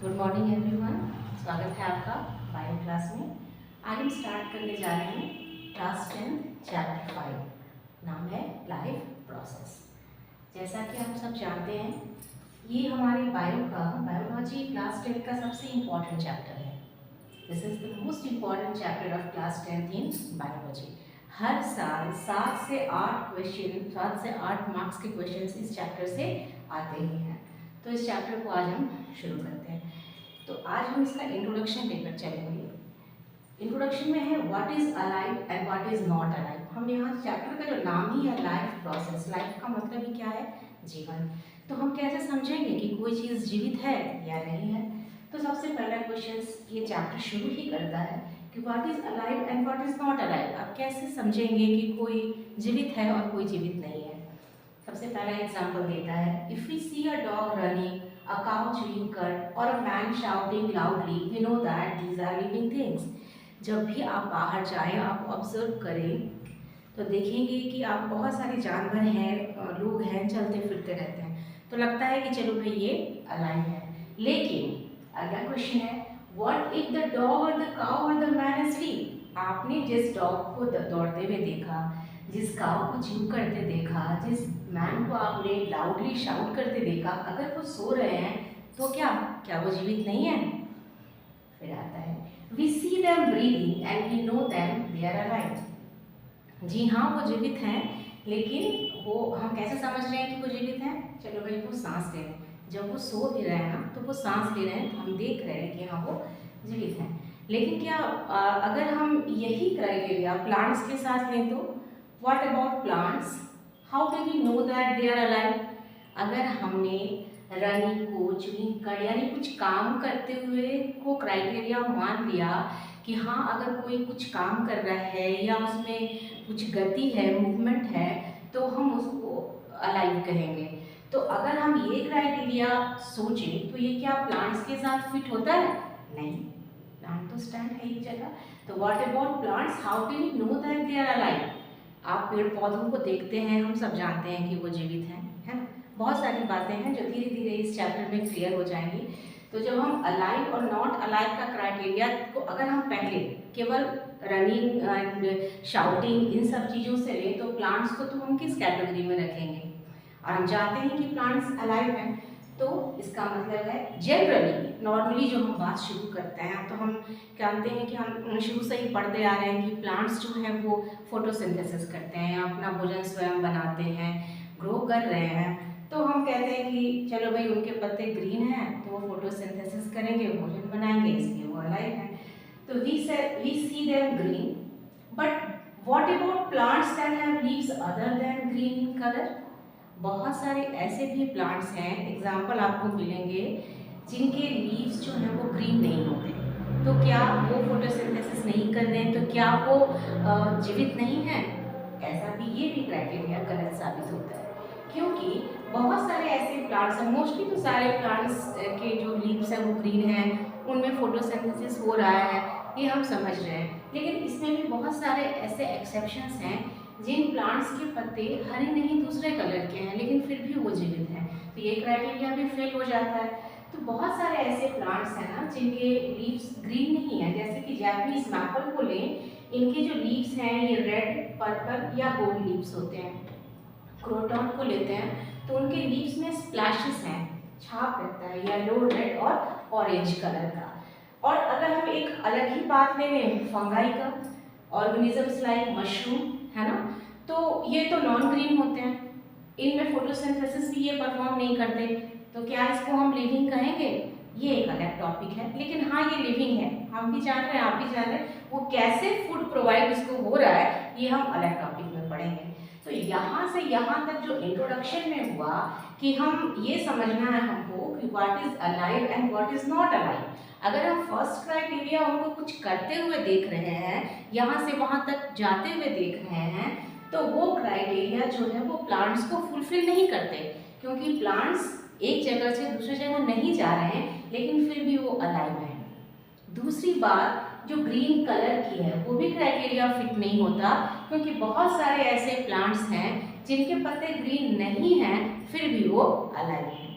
Good morning everyone. स्वागत है आपका बायो क्लास में। आज हम स्टार्ट करने जा रहे हैं क्लास 10 चैप्टर 5। नाम है लाइफ प्रोसेस। जैसा कि हम सब जानते हैं, ये हमारे बायोलॉजी क्लास 10 का सबसे इम्पॉर्टेंट चैप्टर है। This is the most important chapter of class 10 in biology. हर साल 7 से 8 मार्क्स के क्वेश्चन इस चैप्टर से आते ही हैं। तो इस चैप्टर को आज हम शुरू करते हैं। तो आज हम इसका इंट्रोडक्शन लेकर चलेंगे। इंट्रोडक्शन में है what is alive and what is not alive. हम यहाँ चैप्टर का जो नाम ही है लाइफ प्रोसेस, लाइफ का मतलब ही क्या है? जीवन। तो हम कैसे समझेंगे कि कोई चीज़ जीवित है या नहीं है? तो सबसे पहला क्वेश्चन ये चैप्टर शुरू ही करता है कि what is alive and what is not alive. आप कैसे समझेंगे कि कोई जीवित है और कोई जीवित नहीं है? सबसे पहला एग्जाम्पल देता है, if we see a dog running, a cow chewing cud or a man shouting loudly, we know that these are living things. जब भी आप बाहर जाएं, आप ऑब्जर्व करें तो देखेंगे कि आप बहुत सारे जानवर हैं, लोग हैं, चलते फिरते रहते हैं, तो लगता है कि चलो भाई ये अलाइव है। लेकिन अगला क्वेश्चन है, व्हाट इफ द डॉग और द काउ और द मैन asleep? आपने जिस डॉग को दौड़ते हुए देखा, जिस काउ को च्यू करते देखा, जिस मैन को आपने लाउडली शाउट करते देखा, अगर वो सो रहे हैं तो क्या वो जीवित नहीं है? फिर आता है, we see them breathing and we know them they are alive. जी हाँ, वो जीवित हैं, लेकिन वो हम कैसे समझ रहे हैं कि वो जीवित हैं? चलो भाई, वो सांस ले रहे हैं। जब वो सो भी रहे हैं ना, तो वो सांस ले रहे हैं, तो हम देख रहे हैं कि हाँ वो जीवित हैं। लेकिन क्या अगर हम यही क्राइटेरिया प्लांट्स के साथ लें तो what about plants? How do we know that they are alive? अगर हमने रनिंग को च्यूइंग कर यानी कुछ काम करते हुए को क्राइटेरिया मान लिया कि हाँ, अगर कोई कुछ काम कर रहा है या उसमें कुछ गति है, मूवमेंट है, तो हम उसको अलाइव कहेंगे। तो अगर हम ये क्राइटेरिया सोचें तो ये क्या प्लांट्स के साथ फिट होता है? नहीं, प्लांट तो स्टैंड है एक जगह। तो what about plants? How do we know that they are alive? आप पेड़ पौधों को देखते हैं, हम सब जानते हैं कि वो जीवित हैं, है ना। बहुत सारी बातें हैं जो धीरे धीरे इस चैप्टर में क्लियर हो जाएंगी। तो जब हम अलाइव और नॉट अलाइव का क्राइटेरिया को अगर हम पहले केवल रनिंग एंड शाउटिंग इन सब चीज़ों से लें, तो प्लांट्स को तो हम किस कैटेगरी में रखेंगे? और हम जानते हैं कि प्लांट्स अलाइव हैं, तो इसका मतलब है जनरली नॉर्मली जो हम बात शुरू करते हैं, तो हम जानते हैं कि हम शुरू से ही पढ़ते आ रहे हैं कि प्लांट्स जो हैं वो फोटोसिंथेसिस करते हैं, अपना भोजन स्वयं बनाते हैं, ग्रो कर रहे हैं। तो हम कहते हैं कि चलो भाई, उनके पत्ते ग्रीन हैं तो वो फोटोसिंथेसिस करेंगे, भोजन बनाएंगे, इसलिए वो अलाइव हैं। तो we see them green, but what about plants that have leaves other than green in colour? बहुत सारे ऐसे भी प्लांट्स हैं, एग्जाम्पल आपको मिलेंगे, जिनके लीव्स जो हैं वो ग्रीन नहीं होते। तो क्या वो फोटोसिंथेसिस नहीं कर रहे हैं? तो क्या वो जीवित नहीं है? ऐसा भी, ये भी क्राइटेरिया गलत साबित होता है, क्योंकि बहुत सारे ऐसे प्लांट्स हैं, मोस्टली तो सारे प्लांट्स के जो लीव्स हैं वो ग्रीन हैं, उनमें फोटोसिंथेसिस हो रहा है, ये हम समझ रहे हैं। लेकिन इसमें भी बहुत सारे ऐसे एक्सेप्शंस हैं जिन प्लांट्स के पत्ते हरे नहीं दूसरे कलर के हैं, लेकिन फिर भी वो जीवित हैं, तो ये क्राइटेरिया भी फेल हो जाता है। तो बहुत सारे ऐसे प्लांट्स हैं ना जिनके लीव्स ग्रीन नहीं है, जैसे कि जैपनीज मैपल को लें, इनके जो लीव्स हैं ये रेड, पर्पल या गोल्ड लीव्स होते हैं। क्रोटॉन को लेते हैं तो उनके लीव्स में स्प्लैशेस हैं, छाप रहता है येलो, रेड और ऑरेंज कलर का। और अगर हम एक अलग ही बात ले लें फंगाई का, ऑर्गेनिजम्स लाइक मशरूम, है ना, तो ये तो नॉन ग्रीन होते हैं, इनमें फोटोसिंथेसिस भी ये परफॉर्म नहीं करते, तो क्या इसको हम लिविंग कहेंगे? ये एक अलग टॉपिक है, लेकिन हाँ ये लिविंग है, हम भी जान रहे हैं, आप भी जान रहे हैं, वो कैसे फूड प्रोवाइड इसको हो रहा है ये हम अलग टॉपिक में पढ़ेंगे। तो यहाँ से यहाँ तक जो इंट्रोडक्शन में हुआ कि हम ये समझना है हमको कि what is alive and what is not alive. अगर हम फर्स्ट क्राइटेरिया उनको कुछ करते हुए देख रहे हैं, यहाँ से वहाँ तक जाते हुए देख रहे हैं, तो वो क्राइटेरिया जो है वो प्लांट्स को फुलफिल नहीं करते, क्योंकि प्लांट्स एक जगह से दूसरी जगह नहीं जा रहे हैं, लेकिन फिर भी वो अलाइव हैं। दूसरी बात, जो ग्रीन कलर की है वो भी क्राइटेरिया फिट नहीं होता, क्योंकि बहुत सारे ऐसे प्लांट्स हैं जिनके पत्ते ग्रीन नहीं हैं, फिर भी वो अलाइव हैं।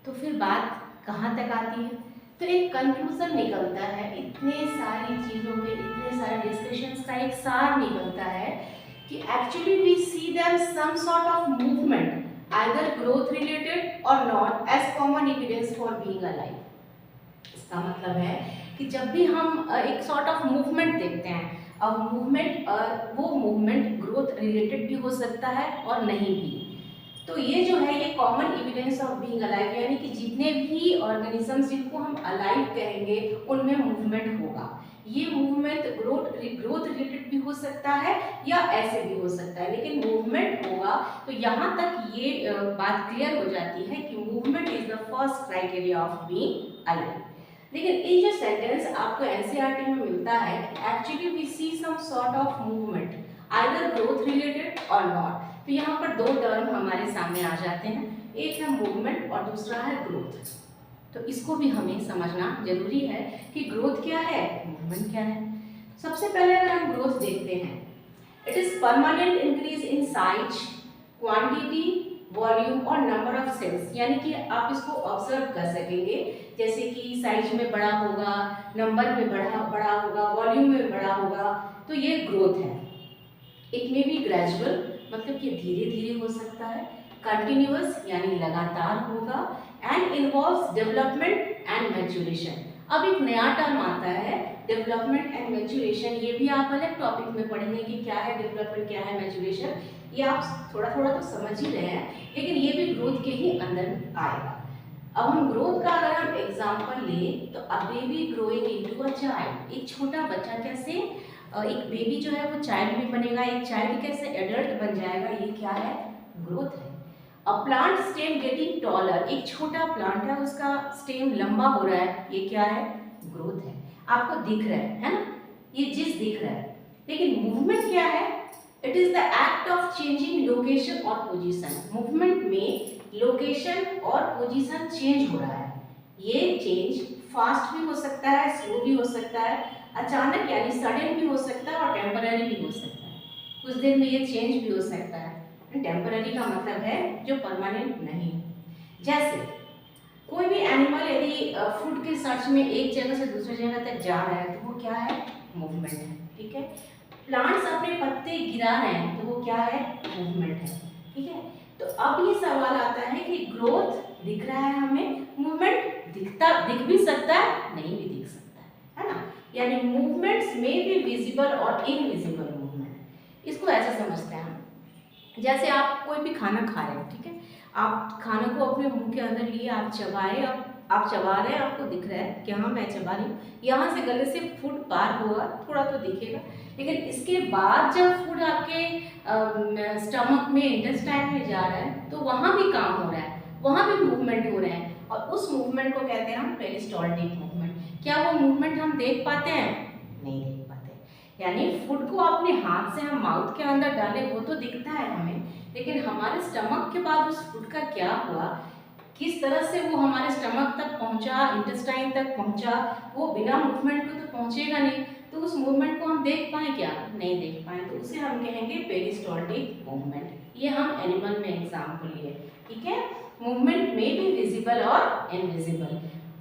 तो फिर बात कहाँ तक आती है? तो एक कंक्लूजन निकलता है, इतने सारी चीज़ों पे इतने सारे डिस्कशंस का एक सार निकलता है कि actually we see them some sort of movement either growth related और not as common evidence for being alive. इसका मतलब है कि जब भी हम एक सॉर्ट ऑफ मूवमेंट देखते हैं, अब मूवमेंट वो मूवमेंट ग्रोथ रिलेटेड भी हो सकता है और नहीं भी। तो ये जो है ये common evidence of being alive, यानी कि जितने भी ऑर्गेनिजम्स जिनको हम अलाइव कहेंगे उनमें मूवमेंट होगा। ये मूवमेंट ग्रोथ रिलेटेड भी हो सकता है या ऐसे भी हो सकता है, लेकिन मूवमेंट होगा। तो यहाँ तक ये बात क्लियर हो जाती है कि movement is the first criteria of being alive. लेकिन ये जो सेंटेंस आपको एनसीईआरटी में मिलता है, actually we see some sort of movement either growth related और नॉट, तो यहाँ पर दो टर्म हमारे सामने आ जाते हैं, एक है मूवमेंट और दूसरा है ग्रोथ। तो इसको भी हमें समझना जरूरी है कि ग्रोथ क्या है, मूवमेंट क्या है। सबसे पहले अगर हम ग्रोथ देखते हैं, it is permanent increase in size, quantity, volume और नंबर ऑफ सेल्स, यानी कि आप इसको ऑब्जर्व कर सकेंगे, जैसे कि साइज में बड़ा होगा, नंबर में बड़ा होगा, वॉल्यूम में बड़ा होगा, तो ये ग्रोथ है। इट मे बी ग्रेजुअल, मतलब कि धीरे धीरे हो सकता है, कंटिन्यूअस यानी लगातार होगा, and involves development and maturation. अब एक नया टर्म आता है डेवलपमेंट एंड मैच्योरेशन, ये भी आप अलग टॉपिक में पढ़ेंगे कि क्या है डेवलपमेंट, क्या है मैच्योरेशन, ये आप थोड़ा थोड़ा तो समझ ही रहे हैं, लेकिन ये भी ग्रोथ के ही अंदर आएगा। अब हम ग्रोथ का अगर हम एग्जाम्पल लें तो a baby growing into a child, एक छोटा बच्चा कैसे एक बेबी जो है वो चाइल्ड भी बनेगा, एक चाइल्ड कैसे एडल्ट बन जाएगा, ये क्या है, ग्रोथ है। A plant stem getting taller, एक छोटा प्लांट है उसका स्टेम लंबा हो रहा है, ये क्या है, ग्रोथ है। आपको दिख रहा है ना, ये चीज दिख रहा है। लेकिन मूवमेंट क्या है, it is the act of changing location और पोजीशन। मूवमेंट में लोकेशन और पोजीशन चेंज हो रहा है, ये चेंज फास्ट भी हो सकता है, स्लो भी हो सकता है, अचानक यानी सडन भी हो सकता है और टेम्पररी भी हो सकता है। कुछ देर में ये चेंज भी हो सकता है। टेम्पररी का मतलब है जो परमानेंट नहीं। जैसे कोई भी एनिमल यदि फूड के सर्च में एक जगह से दूसरी जगह तक जा रहा है तो वो क्या है, मूवमेंट है। ठीक है, प्लांट्स अपने पत्ते गिरा रहे हैं तो वो क्या है, मूवमेंट है। ठीक है, तो अब ये सवाल आता है कि ग्रोथ दिख रहा है हमें, मूवमेंट दिख भी सकता है, नहीं भी दिख सकता है ना, यानी मूवमेंट्स में भी विजिबल और इनविजिबल मूवमेंट। इसको ऐसे समझते हैं हम, जैसे आप कोई भी खाना खा रहे हैं, ठीक है, आप खाना को अपने मुंह के अंदर लिए, आप चबाए, आप चबा रहे हैं, आपको दिख रहा है कि हाँ मैं चबा रही हूँ, यहाँ से गले से फूड पार होगा, थोड़ा तो दिखेगा, लेकिन इसके बाद जब फूड आपके स्टमक में, इंटेस्टाइन में जा रहा है तो वहाँ भी काम हो रहा है, वहाँ भी मूवमेंट हो रहे हैं, और उस मूवमेंट को कहते हैं हम पेरिस्टाल्टिक मूवमेंट। क्या वो मूवमेंट हम देख पाते हैं, नहीं देख पाते, यानी फूड को अपने हाथ से हम माउथ के अंदर डालें वो तो दिखता है हमें, लेकिन हमारे स्टमक के बाद उस फूड का क्या हुआ, किस तरह से वो हमारे स्टमक तक पहुंचा, इंटेस्टाइन तक पहुंचा, वो बिना मूवमेंट को तो पहुंचेगा नहीं, तो उस मूवमेंट को हम देख पाए क्या, नहीं देख पाए, तो उसे हम कहेंगे पेरिस्टाल्टिक मूवमेंट। ये हम एनिमल में एग्जाम्पल लिए। ठीक है, मूवमेंट में भी विजिबल और इनविजिबल।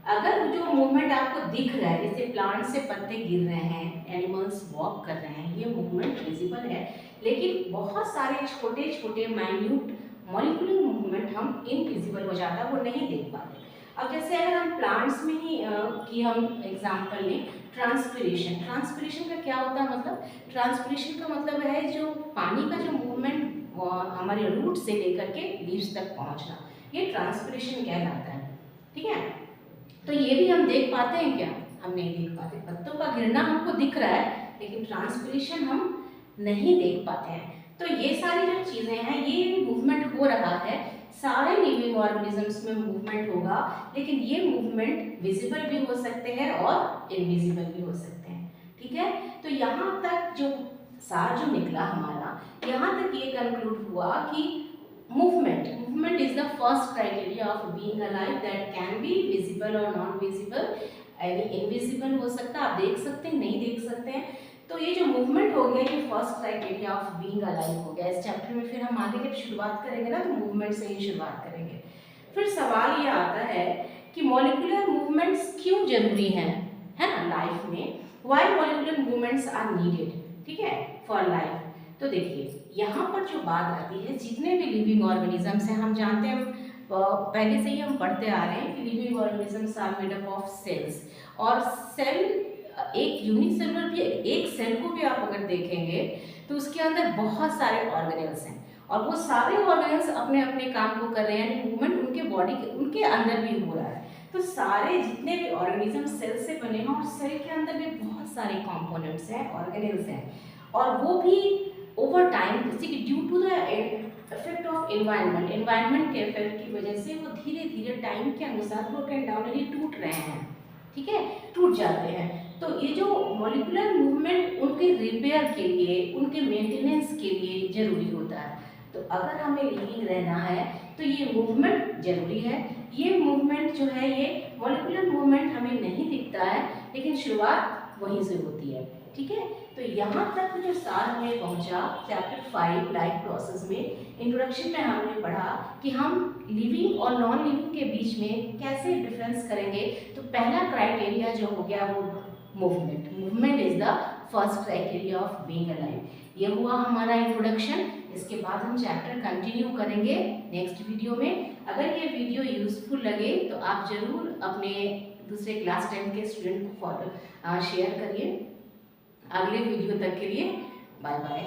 अगर जो मूवमेंट आपको दिख रहा है, जैसे प्लांट से पत्ते गिर रहे हैं, एनिमल्स वॉक कर रहे हैं, ये मूवमेंट विजिबल है, लेकिन बहुत सारे छोटे छोटे माइन्यूट मॉलिक्यूलर मूवमेंट हम इनविजिबल हो जाता है, वो नहीं देख पाते। अब जैसे अगर हम प्लांट्स में ही की हम एग्जाम्पल लें, ट्रांसपिरेशन। ट्रांसपिरेशन का क्या होता है, मतलब ट्रांसपिरेशन का मतलब है जो पानी का जो मूवमेंट हमारे रूट से लेकर के लीव्स तक पहुंचना, ये ट्रांसपिरेशन कहलाता है। ठीक है, तो ये भी हम देख पाते हैं क्या, हम नहीं देख पाते। पत्तों का गिरना हमको दिख रहा है, लेकिन ट्रांसपिरेशन हम नहीं देख पाते हैं। तो ये सारी जो चीजें हैं, ये मूवमेंट हो रहा है, सारे लिविंग ऑर्गेनिजम्स में मूवमेंट होगा, लेकिन ये मूवमेंट विजिबल भी हो सकते हैं और इनविजिबल भी हो सकते हैं। ठीक है, तो यहाँ तक जो सार जो निकला हमारा, यहाँ तक ये कंक्लूड हुआ कि movement is the first criteria of being alive that can be visible or non visible, यानी इनविजिबल हो सकता है, आप देख सकते हैं, नहीं देख सकते हैं। तो ये जो मूवमेंट हो गया, ये first criteria of being alive हो गया। इस चैप्टर में फिर हम आगे जब शुरुआत करेंगे ना, तो मूवमेंट से ही शुरुआत करेंगे। फिर सवाल ये आता है कि मॉलिक्यूलर मूवमेंट्स क्यों जरूरी हैं, है ना, लाइफ में, why molecular movements are needed, ठीक है, फॉर लाइफ। तो देखिए यहाँ पर जो बात आती है, जितने भी लिविंग ऑर्गेनिजम्स हैं, हम जानते हैं पहले से ही हम पढ़ते आ रहे हैं कि living organisms are made up of cells, और सेल एक यूनिसेलुलर भी, एक सेल को भी आप अगर देखेंगे तो उसके अंदर बहुत सारे ऑर्गेनेल्स हैं, और वो सारे ऑर्गेनेल्स अपने अपने काम को कर रहे हैं, यानी मूवमेंट उनके बॉडी के उनके अंदर भी हो रहा है। तो सारे जितने भी ऑर्गेनिज्म सेल से बने हैं, और सेल के अंदर भी बहुत सारे कंपोनेंट्स हैं, ऑर्गेनेल्स हैं, और वो भी ओवर टाइम, जैसे कि due to the effect of environment के इफेक्ट की वजह से वो धीरे धीरे टाइम के अनुसार ब्रोकन डाउन, यानी टूट रहे हैं, ठीक है, टूट जाते हैं। तो ये जो मॉलिक्यूलर मूवमेंट उनके रिपेयर के लिए, उनके मेंटेनेंस के लिए जरूरी होता है। तो अगर हमें लिविंग रहना है तो ये मूवमेंट जरूरी है। ये मूवमेंट जो है, ये मॉलिक्यूलर मूवमेंट हमें नहीं दिखता है, लेकिन शुरुआत वहीं से होती है, ठीक है। तो यहाँ तक जो सार हमें पहुँचा चैप्टर 5 लाइफ प्रोसेस में, इंट्रोडक्शन में हमने पढ़ा कि हम लिविंग और नॉन लिविंग के बीच में कैसे डिफरेंस करेंगे। तो पहला क्राइटेरिया जो हो गया वो movement is the first criteria of being alive. ये हुआ हमारा इंट्रोडक्शन। इसके बाद हम चैप्टर कंटिन्यू करेंगे नेक्स्ट वीडियो में। अगर ये वीडियो यूजफुल लगे तो आप जरूर अपने दूसरे क्लास 10 के स्टूडेंट को शेयर करिए। अगले वीडियो तक के लिए बाय बाय।